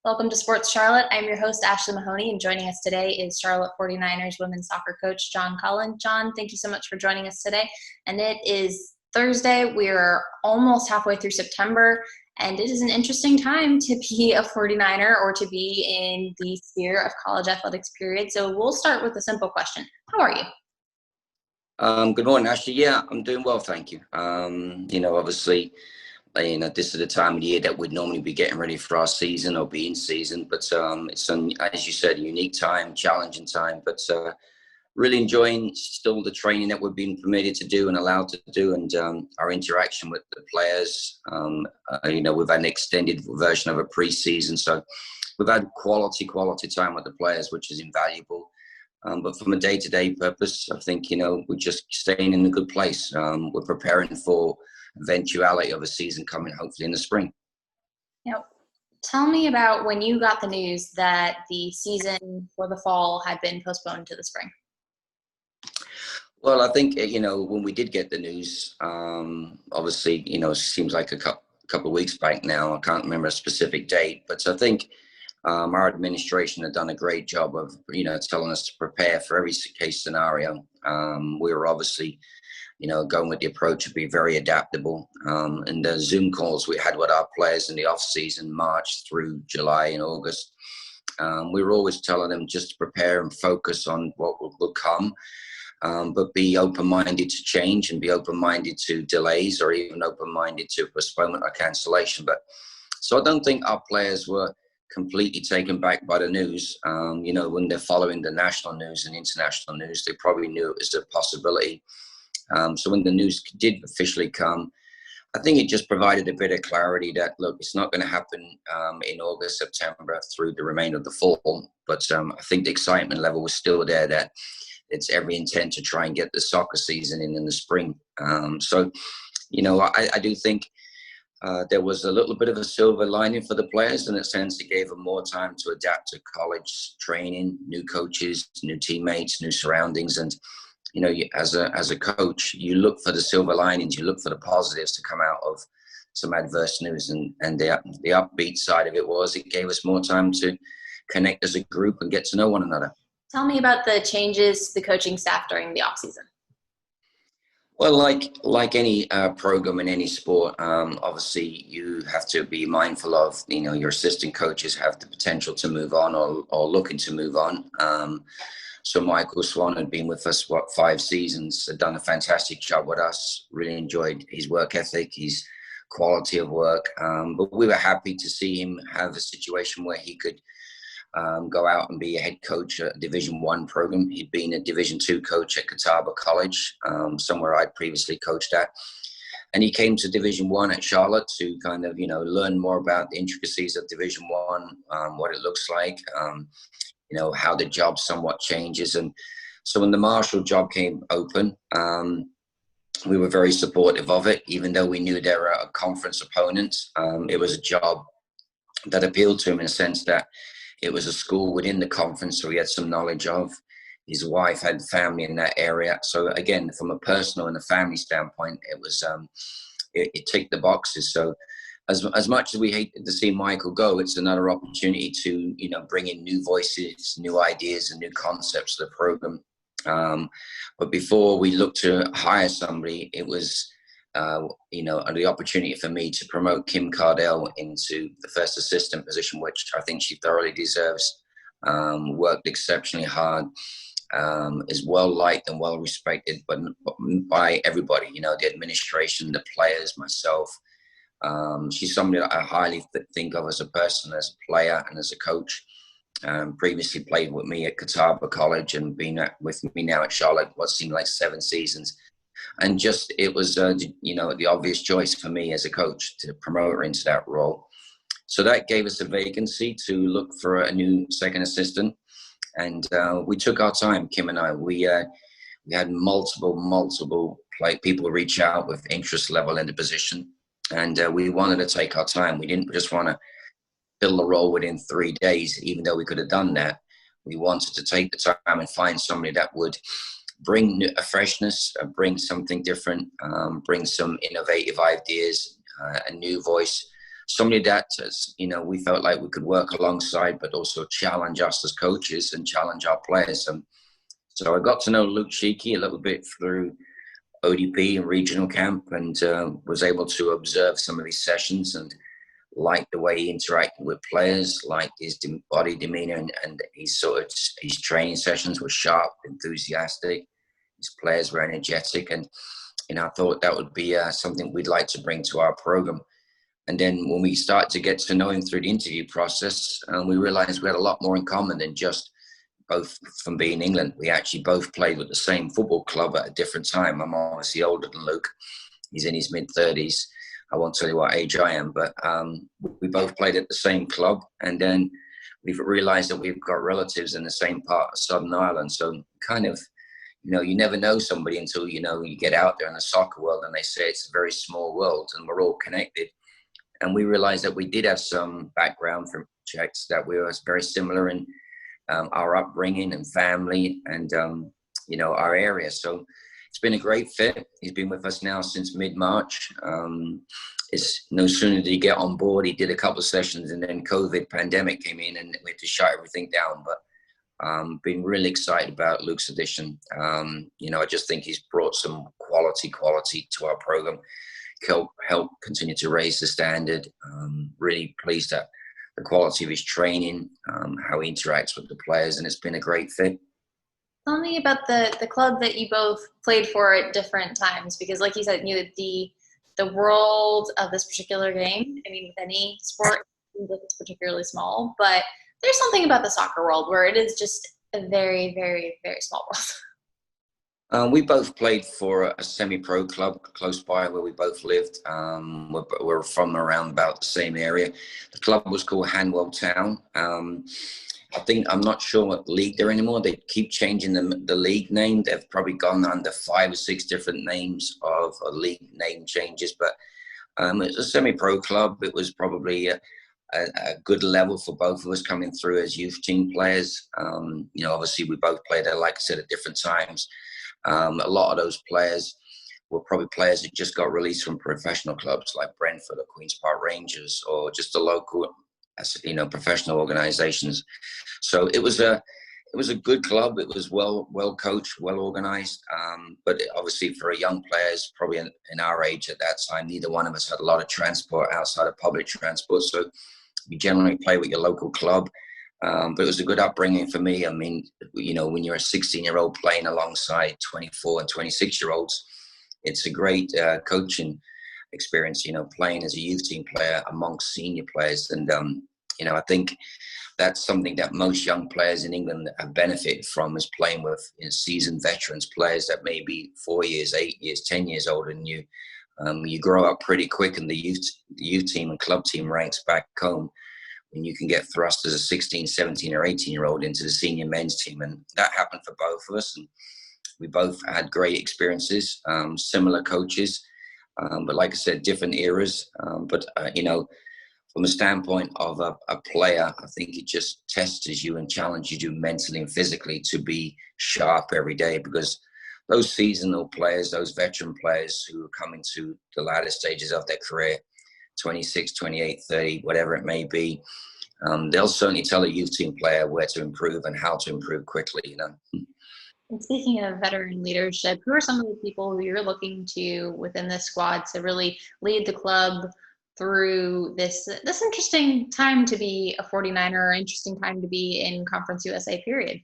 Welcome to Sports Charlotte. I'm your host, Ashley Mahoney, and joining us today is Charlotte 49ers women's soccer coach, John Cullen. John, thank you so much for joining us today. And it is Thursday. We're almost halfway through September, and it is an interesting time to be a 49er or to be in the sphere of college athletics, period. So we'll start with a simple question. How are you? Good morning, Ashley. Yeah, I'm doing well, thank you. Obviously, this is the time of the year that we'd normally be getting ready for our season or be in season, but it's as you said, a unique time, challenging time, but really enjoying still the training that we've been permitted to do and allowed to do, and our interaction with the players. We've had an extended version of a pre-season, so we've had quality time with the players, which is invaluable. But from a day-to-day purpose, I think, we're just staying in a good place. We're preparing for eventuality of a season coming, hopefully in the spring. Tell me about when you got the news that the season for the fall had been postponed to the spring. Well, I think, when we did get the news, obviously, it seems like a couple of weeks back now. I can't remember a specific date, but I think our administration had done a great job of, telling us to prepare for every case scenario. We were obviously, going with the approach of be very adaptable. And the Zoom calls we had with our players in the off season, March through July and August, we were always telling them just to prepare and focus on what will come, but be open-minded to change and be open-minded to delays or even open-minded to postponement or cancellation. But so I don't think our players were completely taken back by the news. When they're following the national news and international news, they probably knew it was a possibility. So when the news did officially come, I think it just provided a bit of clarity that, look, it's not going to happen in August, September through the remainder of the fall. But I think the excitement level was still there that it's every intent to try and get the soccer season in the spring. I do think there was a little bit of a silver lining for the players in a sense. It gave them more time to adapt to college training, new coaches, new teammates, new surroundings. And, as a coach, you look for the silver linings, you look for the positives to come out of some adverse news. And the upbeat side of it was it gave us more time to connect as a group and get to know one another. Tell me about the changes to the coaching staff during the offseason. Well, like any program in any sport, obviously you have to be mindful of, your assistant coaches have the potential to move on or looking to move on. So Michael Swan had been with us, 5 seasons, had done a fantastic job with us, really enjoyed his work ethic, his quality of work. But we were happy to see him have a situation where he could go out and be a head coach at a Division I program. He'd been a Division II coach at Catawba College, somewhere I'd previously coached at. And he came to Division I at Charlotte to kind of, learn more about the intricacies of Division I, what it looks like, how the job somewhat changes. And so when the Marshall job came open, we were very supportive of it, even though we knew they were a conference opponent. It was a job that appealed to him in a sense that it was a school within the conference, so he had some knowledge of. His wife had family in that area. So again, from a personal and a family standpoint, it was it ticked the boxes. So as much as we hate to see Michael go, it's another opportunity to bring in new voices, new ideas, and new concepts to the program. But before we looked to hire somebody, it was the opportunity for me to promote Kim Cardell into the first assistant position, which I think she thoroughly deserves. Worked exceptionally hard, is well liked and well respected, but by everybody. The administration, the players, myself. She's somebody that I highly think of as a person, as a player, and as a coach. Previously played with me at Catawba College and been with me now at Charlotte, what seemed like 7 seasons. And just, it was, the obvious choice for me as a coach to promote her into that role. So that gave us a vacancy to look for a new second assistant. And we took our time, Kim and I. We had multiple people reach out with interest level in the position. And we wanted to take our time. We didn't just want to fill the role within 3 days, even though we could have done that. We wanted to take the time and find somebody that would bring a freshness, bring something different, bring some innovative ideas, a new voice, somebody that, we felt like we could work alongside, but also challenge us as coaches and challenge our players. So I got to know Luke Sheikey a little bit through ODP and regional camp, and was able to observe some of his sessions and like the way he interacted with players, like his body demeanor, and his training sessions were sharp, enthusiastic. His players were energetic, and I thought that would be something we'd like to bring to our program. And then when we started to get to know him through the interview process, we realized we had a lot more in common than just both from being in England. We actually both played with the same football club at a different time. I'm obviously older than Luke. He's in his mid-30s. I won't tell you what age I am, but we both played at the same club. And then we've realized that we've got relatives in the same part of Southern Ireland. So kind of, you never know somebody until, you get out there in the soccer world and they say it's a very small world and we're all connected. And we realized that we did have some background from Czechs, that we were very similar in our upbringing and family and, our area. So it's been a great fit. He's been with us now since mid-March. It's no sooner did he get on board, he did a couple of sessions, and then COVID pandemic came in and we had to shut everything down. But been really excited about Luke's addition. I just think he's brought some quality to our program, help continue to raise the standard. Really pleased at the quality of his training, how he interacts with the players, and it's been a great fit. Tell me about the club that you both played for at different times, because like you said, the world of this particular game, I mean, with any sport, it seems like it's particularly small, but there's something about the soccer world where it is just a very, very, very small world. We both played for a semi-pro club close by where we both lived. We're from around about the same area. The club was called Hanwell Town. I'm not sure what league they're anymore. They keep changing the league name. They've probably gone under 5 or 6 different names of league name changes. But it's a semi-pro club. It was probably a good level for both of us coming through as youth team players. Obviously we both played there, like I said, at different times. A lot of those players were probably players that just got released from professional clubs like Brentford or Queen's Park Rangers, or just the local, professional organizations. So it was a good club. It was well coached, well organized. But obviously for young players, probably in our age at that time, neither one of us had a lot of transport outside of public transport. So you generally play with your local club. But it was a good upbringing for me. I mean, when you're a 16-year-old playing alongside 24 and 26-year-olds, it's a great coaching experience, playing as a youth team player amongst senior players. And, I think that's something that most young players in England have benefited from, is playing with seasoned veterans, players that may be 4 years, 8 years, 10 years older than you. You grow up pretty quick in the youth team and club team ranks back home, and you can get thrust as a 16, 17 or 18-year-old into the senior men's team. And that happened for both of us. And we both had great experiences, similar coaches, but like I said, different eras. From the standpoint of a player, I think it just tests you and challenges you mentally and physically to be sharp every day, because those seasonal players, those veteran players who are coming to the latter stages of their career, 26, 28, 30, whatever it may be, they'll certainly tell a youth team player where to improve and how to improve quickly, And speaking of veteran leadership, who are some of the people who you're looking to within this squad to really lead the club through this interesting time to be a 49er, interesting time to be in Conference USA period?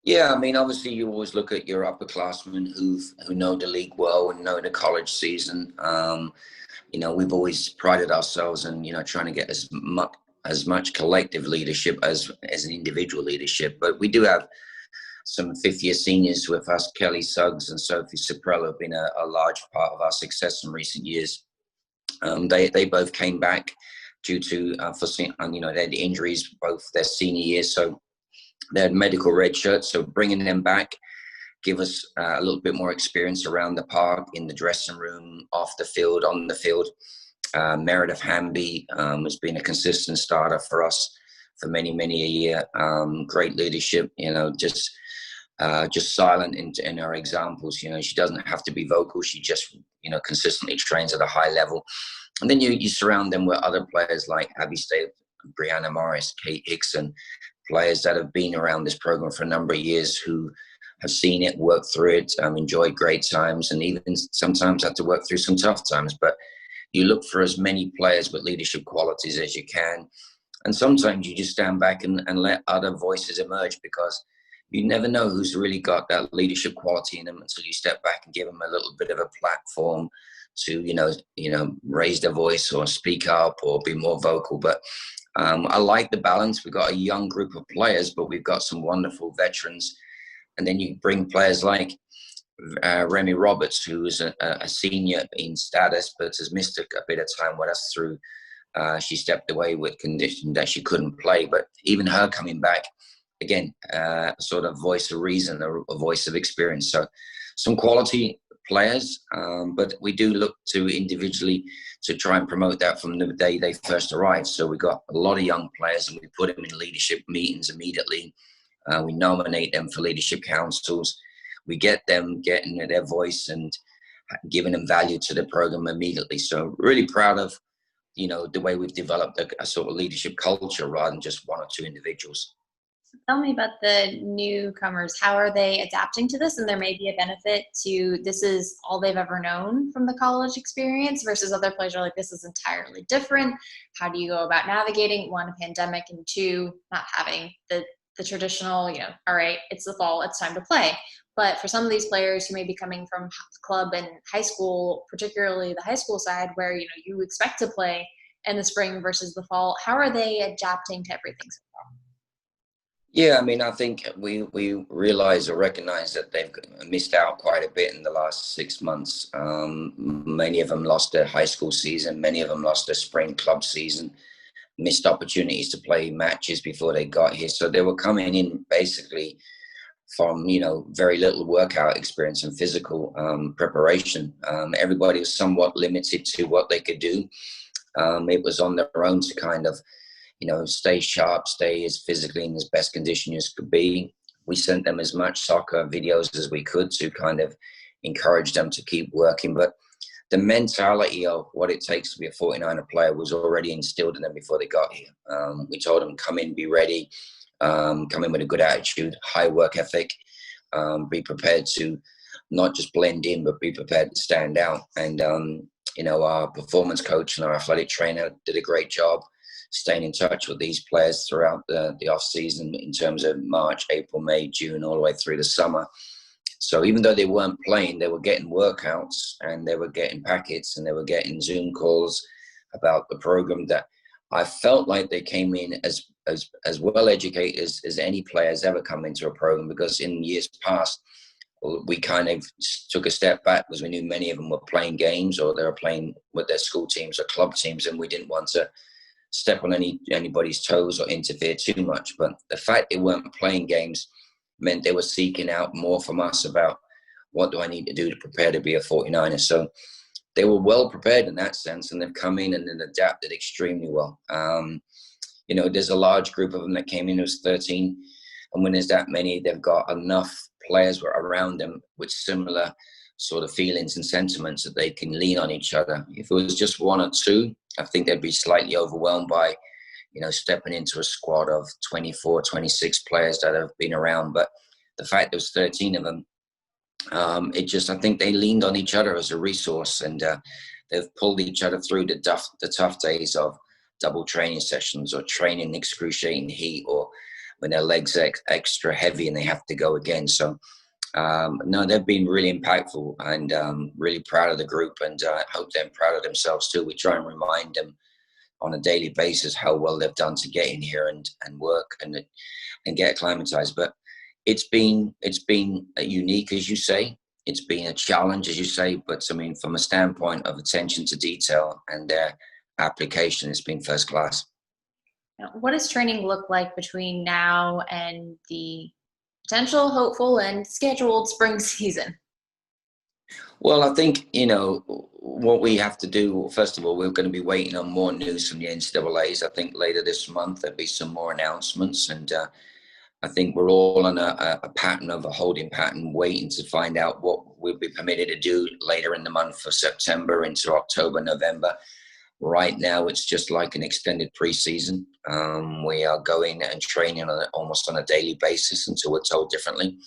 Yeah, I mean, obviously you always look at your upperclassmen who know the league well and know the college season. We've always prided ourselves in, trying to get as much collective leadership as an individual leadership. But we do have some fifth-year seniors with us. Kelly Suggs and Sophie Soprello have been a large part of our success in recent years. They both came back due to they had injuries both their senior years, so they had medical red shirts. So bringing them back give us a little bit more experience around the park, in the dressing room, off the field, on the field. Meredith Hamby has been a consistent starter for us for many a year. Great leadership, just silent in her examples. She doesn't have to be vocal. She just, consistently trains at a high level. And then you surround them with other players like Abby State, Brianna Morris, Kate Hickson, players that have been around this program for a number of years who have seen it, worked through it, enjoyed great times, and even sometimes had to work through some tough times. But you look for as many players with leadership qualities as you can. And sometimes you just stand back and let other voices emerge, because you never know who's really got that leadership quality in them until you step back and give them a little bit of a platform to, raise their voice or speak up or be more vocal. But I like the balance. We've got a young group of players, but we've got some wonderful veterans. And then you bring players like Remy Roberts, who is a senior in status, but has missed a bit of time with us through. She stepped away with condition that she couldn't play. But even her coming back, again, sort of voice of reason, a voice of experience. So some quality players, but we do look to individually to try and promote that from the day they first arrived. So we got a lot of young players, and we put them in leadership meetings immediately. We nominate them for leadership councils. We get them getting their voice and giving them value to the program immediately. So really proud of, the way we've developed a sort of leadership culture rather than just one or two individuals. Tell me about the newcomers. How are they adapting to this? And there may be a benefit to, this is all they've ever known from the college experience, versus other players are like, this is entirely different. How do you go about navigating, one, a pandemic, and two, not having the traditional, all right, it's the fall, it's time to play. But for some of these players who may be coming from club and high school, particularly the high school side, where you expect to play in the spring versus the fall, how are they adapting to everything so far? Yeah, I think we realize or recognize that they've missed out quite a bit in the last 6 months. Many of them lost their high school season. Many of them lost their spring club season, missed opportunities to play matches before they got here. So they were coming in basically from, very little workout experience and physical preparation. Everybody was somewhat limited to what they could do. It was on their own to kind of, stay sharp, stay as physically in as best condition as could be. We sent them as much soccer videos as we could to kind of encourage them to keep working. But the mentality of what it takes to be a 49er player was already instilled in them before they got here. We told them, come in, be ready, come in with a good attitude, high work ethic, be prepared to not just blend in, but be prepared to stand out. And, our performance coach and our athletic trainer did a great job staying in touch with these players throughout the off season in terms of March, April, May, June, all the way through the summer. So even though they weren't playing, they were getting workouts and they were getting packets and they were getting Zoom calls about the program, that I felt like they came in as well educated as any players ever come into a program, because in years past, we kind of took a step back because we knew many of them were playing games or they were playing with their school teams or club teams, and we didn't want to step on anybody's toes or interfere too much. But the fact they weren't playing games meant they were seeking out more from us about what do I need to do to prepare to be a 49er. So they were well prepared in that sense, and they've come in and then adapted extremely well. There's a large group of them that came in, it was 13. And when there's that many, they've got enough players around them with similar sort of feelings and sentiments that they can lean on each other. If it was just one or two, I think they'd be slightly overwhelmed by, stepping into a squad of 24, 26 players that have been around. But the fact there was 13 of them, I think they leaned on each other as a resource, and they've pulled each other through the tough days of double training sessions or training in excruciating heat, or when their legs are extra heavy and they have to go again. So no, they've been really impactful, and really proud of the group, and I hope they're proud of themselves too. We try and remind them on a daily basis how well they've done to get in here and work and get acclimatized. But it's been unique, as you say. It's been a challenge, as you say. But from a standpoint of attention to detail and their application, it's been first class. Now, what does training look like between now and the potential, hopeful, and scheduled spring season? Well, I think, what we have to do, first of all, we're going to be waiting on more news from the NCAAs. I think later this month, there'll be some more announcements. And I think we're all on a pattern of a holding pattern, waiting to find out what we'll be permitted to do later in the month of September into October, November. Right now, it's just like an extended preseason. We are going and training almost on a daily basis until we're told differently.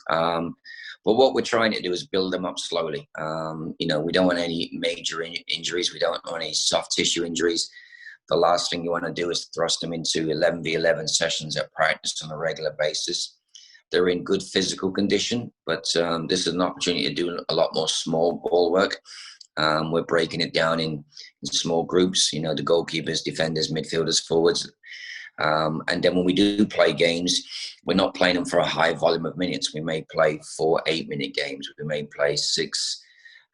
But what we're trying to do is build them up slowly. We don't want any major injuries. We don't want any soft tissue injuries. The last thing you want to do is thrust them into 11v11 sessions at practice on a regular basis. They're in good physical condition, but this is an opportunity to do a lot more small ball work. We're breaking it down in small groups, the goalkeepers, defenders, midfielders, forwards. And then when we do play games, we're not playing them for a high volume of minutes. We may play 4 8-minute games. We may play 6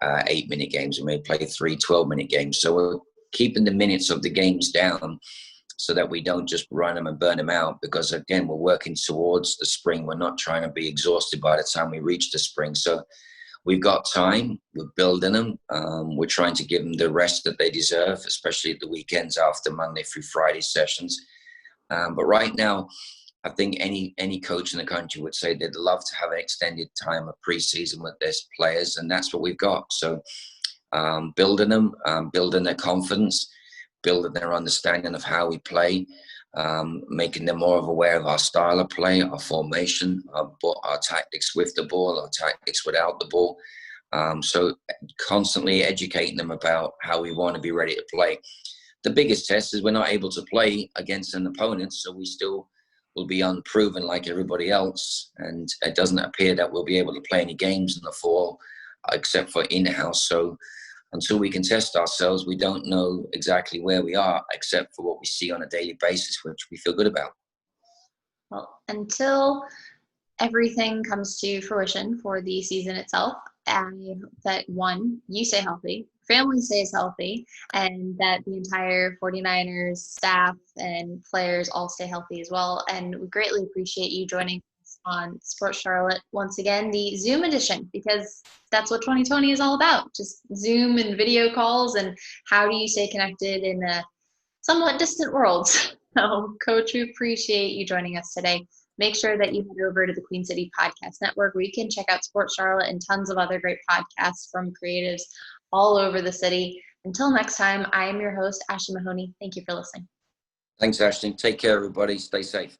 8-minute games. We may play 3 12-minute games. So we're keeping the minutes of the games down so that we don't just run them and burn them out. Because, again, we're working towards the spring. We're not trying to be exhausted by the time we reach the spring. So we've got time. We're building them. We're trying to give them the rest that they deserve, especially at the weekends after Monday through Friday sessions. But right now, I think any coach in the country would say they'd love to have an extended time of preseason with their players, and that's what we've got. So building them, building their confidence, building their understanding of how we play, making them more aware of our style of play, our formation, our tactics with the ball, our tactics without the ball. So constantly educating them about how we want to be ready to play. The biggest test is we're not able to play against an opponent, so we still will be unproven like everybody else. And it doesn't appear that we'll be able to play any games in the fall, except for in-house. So until we can test ourselves, we don't know exactly where we are, except for what we see on a daily basis, which we feel good about. Well, until everything comes to fruition for the season itself, and that one, you stay healthy, family stays healthy, and that the entire 49ers staff and players all stay healthy as well. And we greatly appreciate you joining us on Sports Charlotte once again, the Zoom edition, because that's what 2020 is all about. Just Zoom and video calls, and how do you stay connected in a somewhat distant world. So, Coach, we appreciate you joining us today. Make sure that you head over to the Queen City Podcast Network, where you can check out Sports Charlotte and tons of other great podcasts from creatives all over the city. Until next time, I am your host, Ashley Mahoney. Thank you for listening. Thanks, Ashley. Take care, everybody. Stay safe.